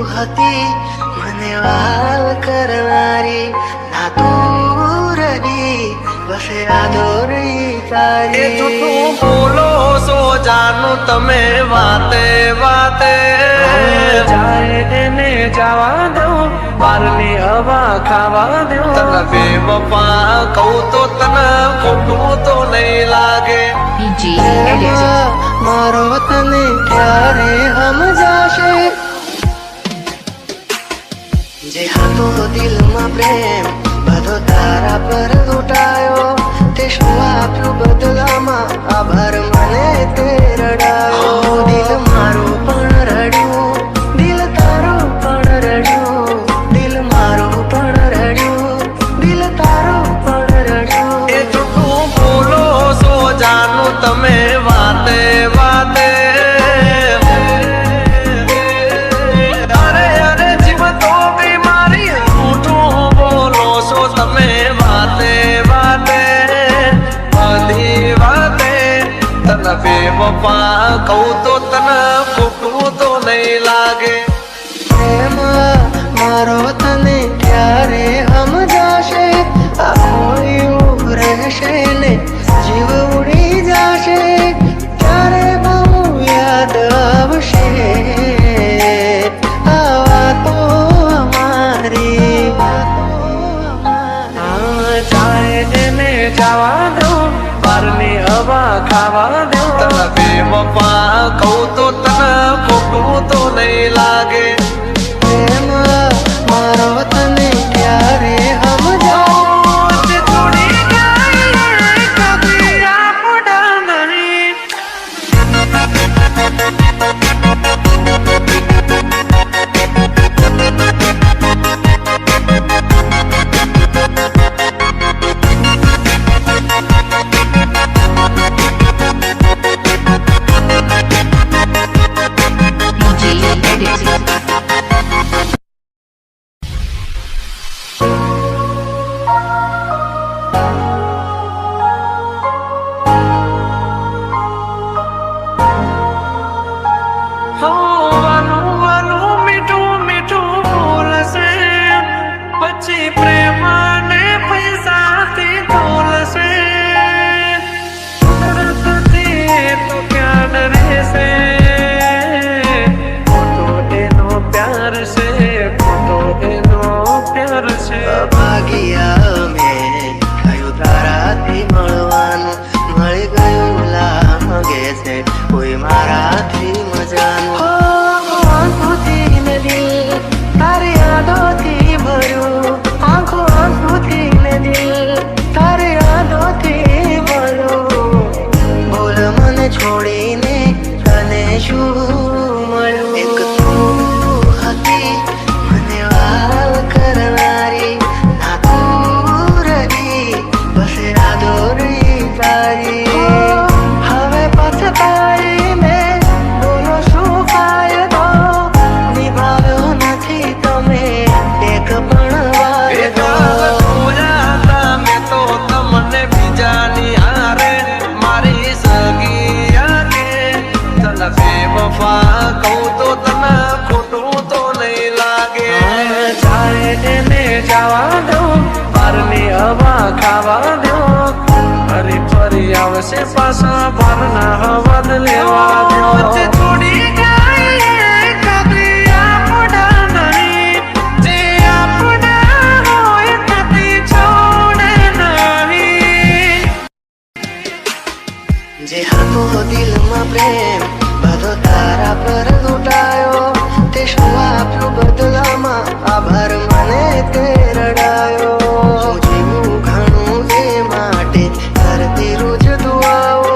હતી મને વાલ કરનારી ના તું રહી બસ યાદો રહી તારી જૂઠું બોલો છો જાનું તમે વાતે વાતે જાય એને જવા દો બારની હવા ખાવા દો તને બેવફા કહું તો તને ખોટું તો નહીં લાગે મારો તને ક્યારે સમજાશે જે હતો દિલમાં પ્રેમ બધો તારા પર લૂંટાયો તે શું આપ્યું બદલામાં આભાર મને તે રડાયો દિલ મારું પણ રડ્યું દિલ તારું પણ રડ્યું દિલ મારું પણ રડ્યું દિલ તારું પણ રડ્યું એ જૂઠું બોલો છો જાનું તમે વાતે વાતે અરે અરે જીવ તો બીમારી જૂઠું બોલો છો તમે વાતે વાતે બધી વાતે તને બેવફા કહું તો તને ખોટું તો નહીં લાગે પ્રેમ મારો તને ક્યારે સમજાશે આ ખોયું રહેશે ને જીવ ઉડી જશે ત્યારે બહુ યાદ આવશે આ વાતો અમારી જાય એને જવા દો બારની હવા ખાવા દો તને બેવફા કહું તો તને ખોટું તો નહીં લાગે પ્રેમ મારો તને ક્યારે સમજાશે થોડી જાય કદી આપડા નહીં પછી પ્રેમ ને પૈસાથી તોલશે કુદરતથી તો ક્યાં રહેશે ખોટો એનો પ્યાર છે ખોટો એનો પ્યાર છે ભાગ્યા મેં કયું તારાથી મળવાનું મળી ગયું લાગે છે કોઈ મારાથી મજાનું આંખોથી નદી તારી યાદોથી ભર્યું આંખોથી નદી તારી યાદોથી ભર્યું બોલ મને છોડીને તને શું મળ્યું એક તું હતી મને વાલ કરનારી ના તું રહી બસ યાદો રહી તારી હવે પછતાઈને બોલો શું ફાયદો નિભાવ્યો નથી તમે એક પણ વાયદો મેં તો તમને બીજાની હારે મારી સગી આગે તને બેવફા કહું તો તને ખોટું તો નહીં લાગે જાય એને જવા દો બારની હવા ખાવા દો ફરી ફરી આવશે પાછા બારના હવા લેવા દો છોડી જાય કદી આપડા નહીં જે આપડા હોય કદી છોડે નહીં જે હતો દિલમાં પ્રેમ બધો તારા પર લૂંટાયો તે શું આપ્યું બદલામાં આભાર મને તે રડાયો હું જીવું ઘણું એ માટે કરતી રોજ દુઆઓ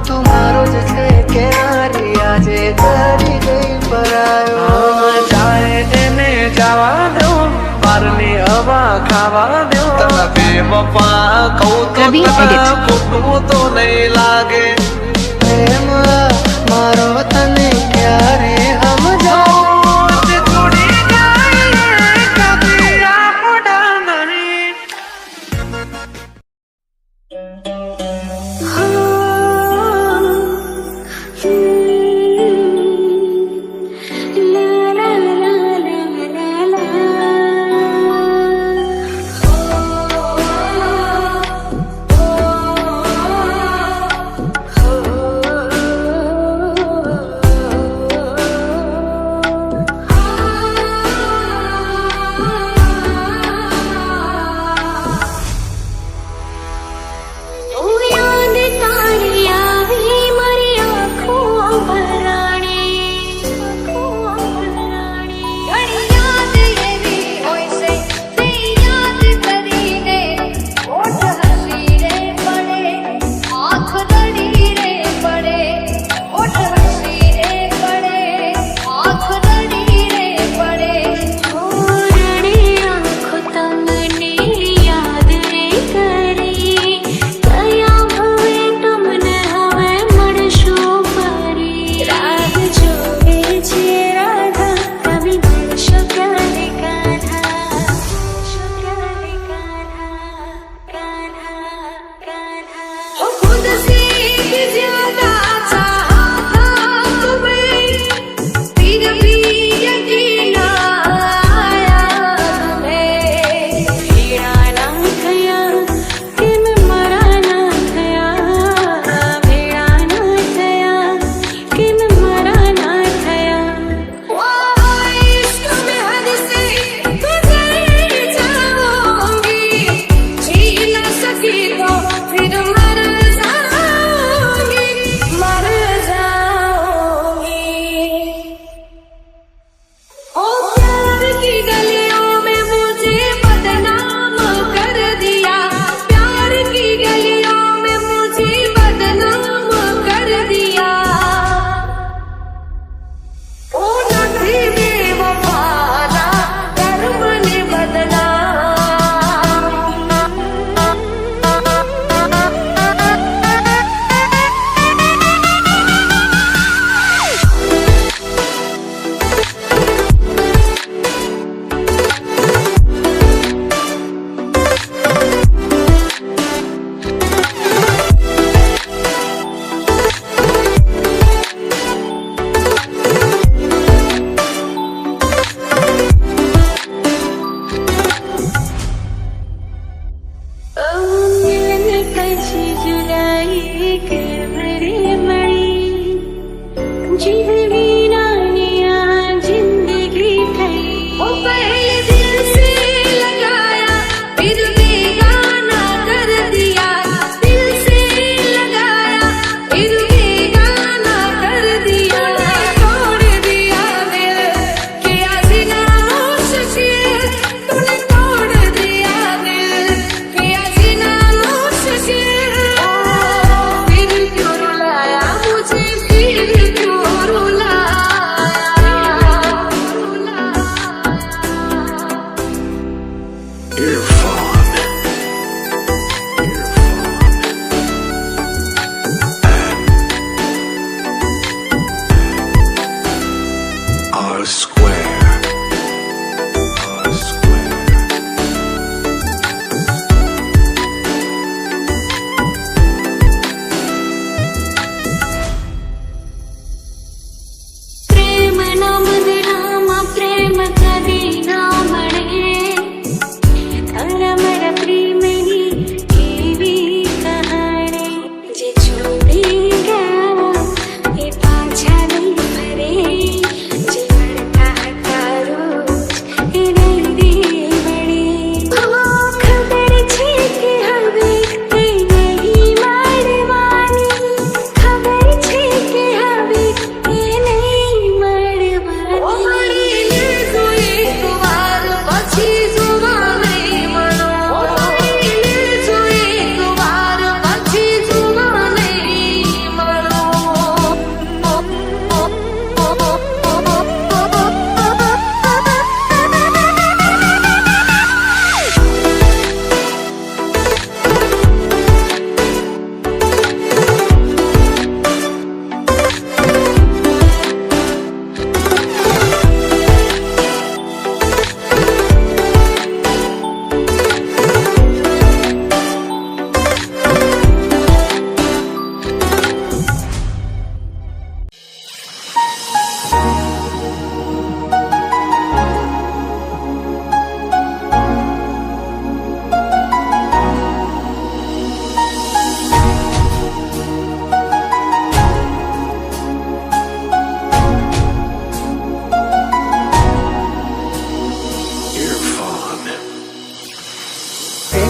તું મારો જ છે કે નારી આજે કરી ગઈ પરાયો જાય એને જવા દો બારની હવા ખાવા દો તને બેવફા કહું તો તને ખોટું તો નહીં લાગે પ્રેમ મારો તને ક્યારે સમજાશે થોડી જાય કદી આપડા નહીં La la la la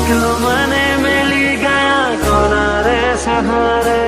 એકલો મને મેલી ગયા કોના રે સહારે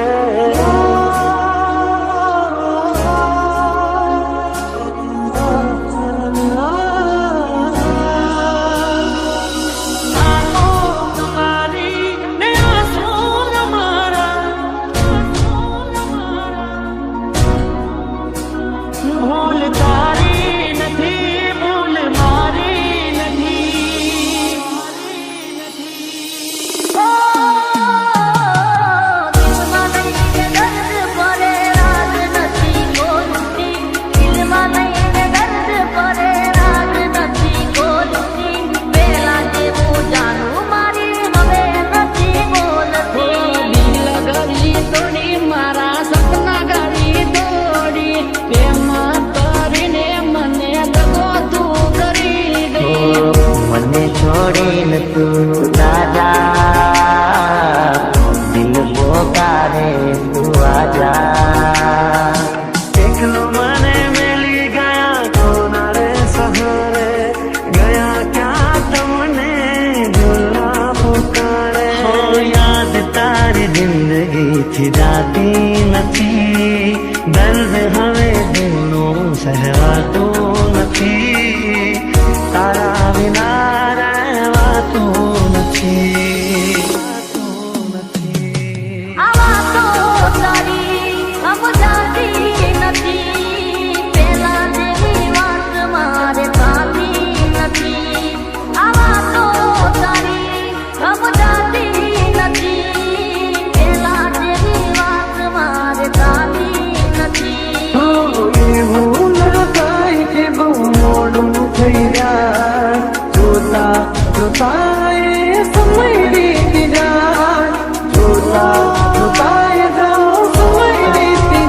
છોડીને તું દાદા દિલ પોકારે તું આજા એકલો મને મેલી ગયા કોના રે સહારે ગયા ક્યાં તમને ભૂલા પુકારે યાદ તારી જિંદગીથી જાતી નથી દર્દ હવે દિલનું સહેવાતું નથી તારા વિના રહેવાતું નથી આવા તો તારી સમજાતી નથી પેલા જેવી વાત મારે થતી નથી આવા તો તારી સમજાતી નથી પેલા જેવી વાત મારે થતી નથી એવું ના થાય કે બહુ મોડું થઈ જાય જોતા જોતા એ સમય વીતી જાય જોતા જોતા એ સમય વીતી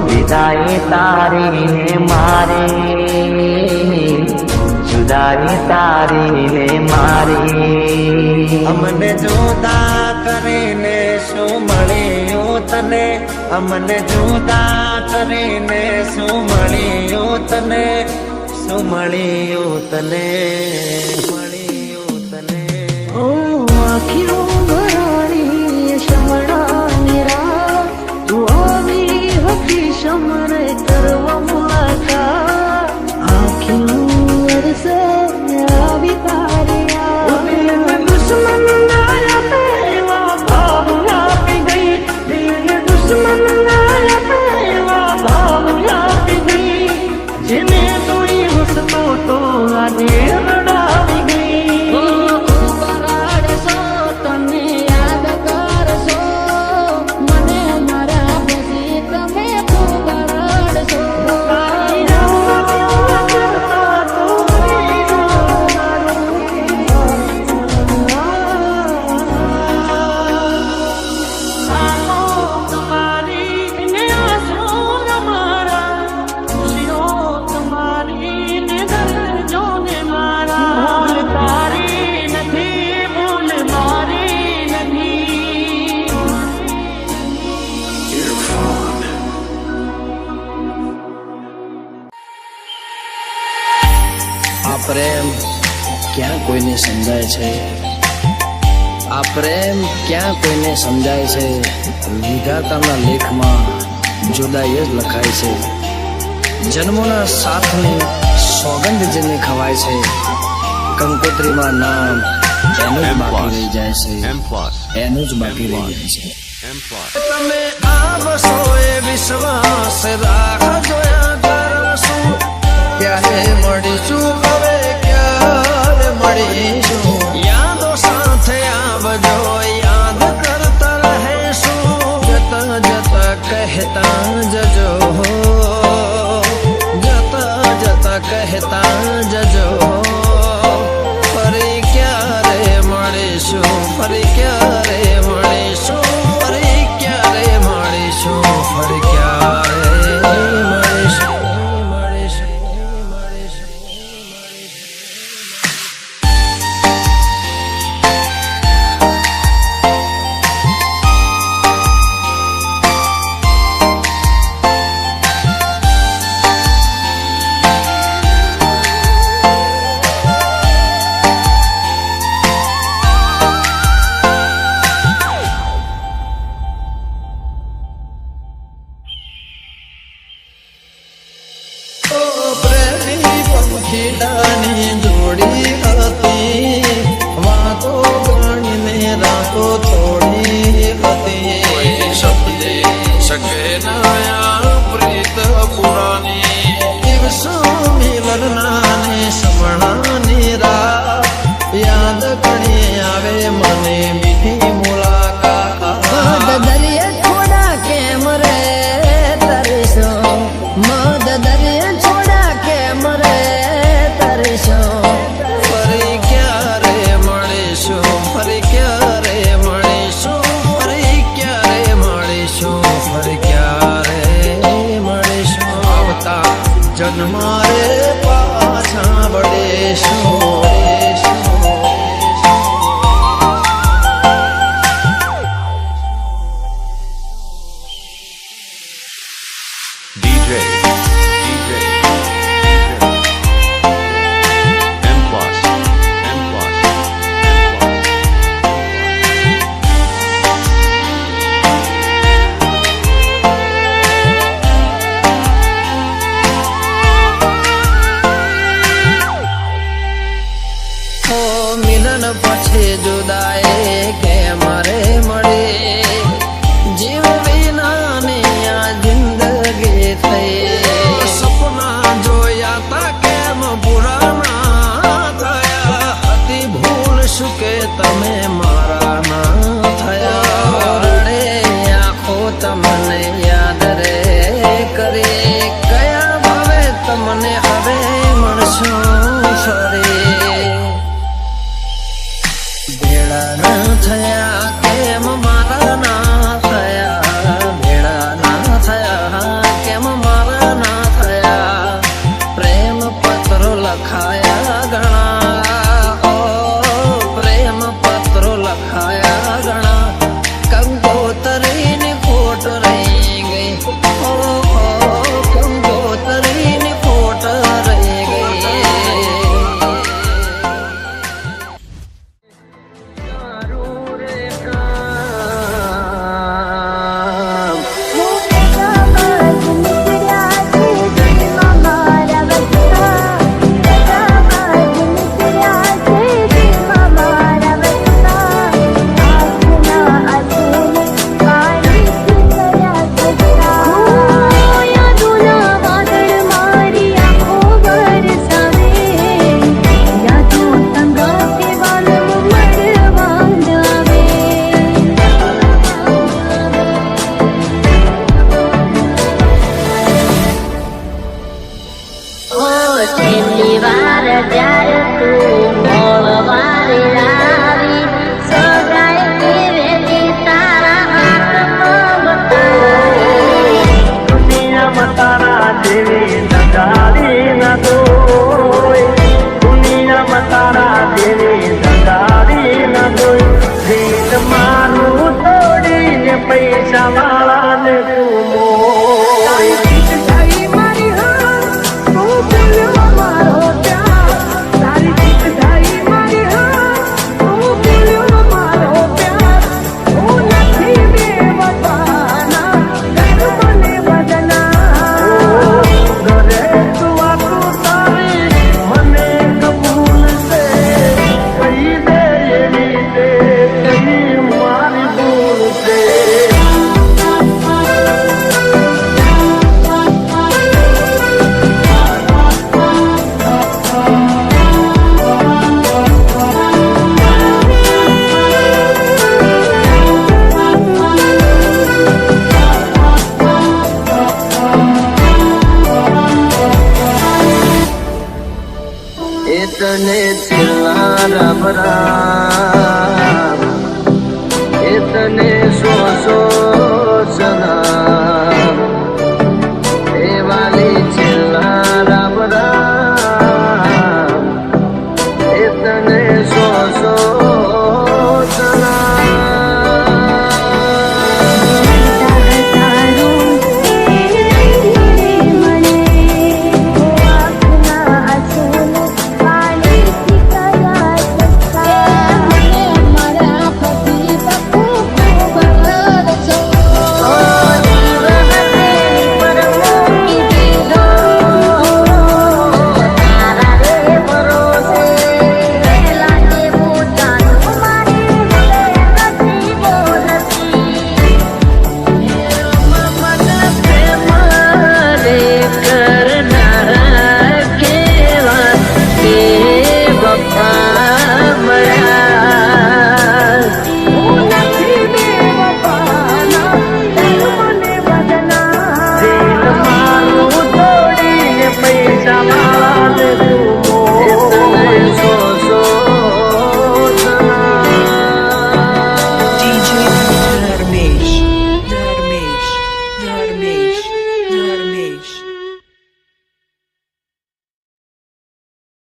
વિદાય તારી ને મારે જુદાઈ તારી ને મારી અમને જુદા કરીને શું મળ્યું તને અમને જુદા કરીને શું મળ્યું તને શું મળ્યું તને મળ્યું તને આખીઓ ભરાણી શમણાની રાત તું આવી હતી શમરે કરવા મુલાકાત આખીઓ વરસે આવી તારી દુશ્મન ના પેલા ભાવ આપી ગઈ દિલ દુશ્મન ના પેલા ભાવ આપી ગઈ જેને તોડી હસતો તો આજે રડાવી ગઈ બરાડશો તને યાદ કરશો મને મારા પછી તમે ખૂબ રડશો આ પ્રેમ ક્યાં કોઈને સમજાય છે આ પ્રેમ ક્યાં કોઈને સમજાય છે વિધાતાના લેખમાં જુદાઈ જ લખાય છે જન્મોના સાથની સોગંદ જેને ખવાય છે કંકોત્રીમાં નામ એનું જ બાકી રહી જાય છે એનું જ બાકી રહી જાય છે તમે આવશો એ વિશ્વાસ રાખજો કરશું ક્યારે મળીશું હવે ક્યારે મળીશું યાદો સાથે આવજો યાદ કરતા રહેશું જતા જતા કહેતા જજો જતા જતા કહેતા જજો ફરી ક્યારે મળીશું ફરી ક્યારે મળીશું ફરી ક્યારે મળીશું ફરી ક્યારે મળીશું ખીડાની જોડી હતી વાતો ગણીને રાતો થોડી હતી શબ્દે શકે નયા પ્રીત પુરાની દિવસો મિલના ને સમણાની રાત યાદ ઘણી આવે મને મીઠી મુલાકાત દરિયા છોડા કેમ રે તરસો મદ દરિયા છોડા કેમ રે તરસો ફરી ક્યારે મળીશું ફરી ક્યારે મળીશું ફરી ક્યારે મળીશું ફરી ક્યારે મળીશું આવતા જન્મારે પાછા વળીશું DJ M plus M plus ઓ મિલન પછી જુદાઈ કેમ રે મળે જીવ વિનાની આ જિંદગી થઈ સપના જોયા તા કેમ પુરાના થયા હતી ભૂલ શું કે તમે મારા ના થયા રડે આંખો તમને યાદ રે કરી કયા ભાવે તમને હવે મળશો ફરી ભેળા ના થયા કેમ મારા ના થયા ભેળા ના થયા કેમ મારા ના થયા પ્રેમ પત્રો લખાયા ઘણા ઓ પ્રેમ પત્રો લખાયા ઘણા કંકોતરીની ખોટ રહી ગઈ ઓ કંકોતરીની ખોટ રહી ગઈ છેલ્લી વાર જ્યારે તું મોળવારે આવી સગાઈ કેવેલી તારા હાથમાં બતાવી દુનિયામાં તારા જેવી નગારી ન દોય દુનિયામાં તારા જેવી નગારી ન દોય રીત મારું તોડીને પૈસા વાળાને તું મોય તને છેલ્લા રામ રામ એ તને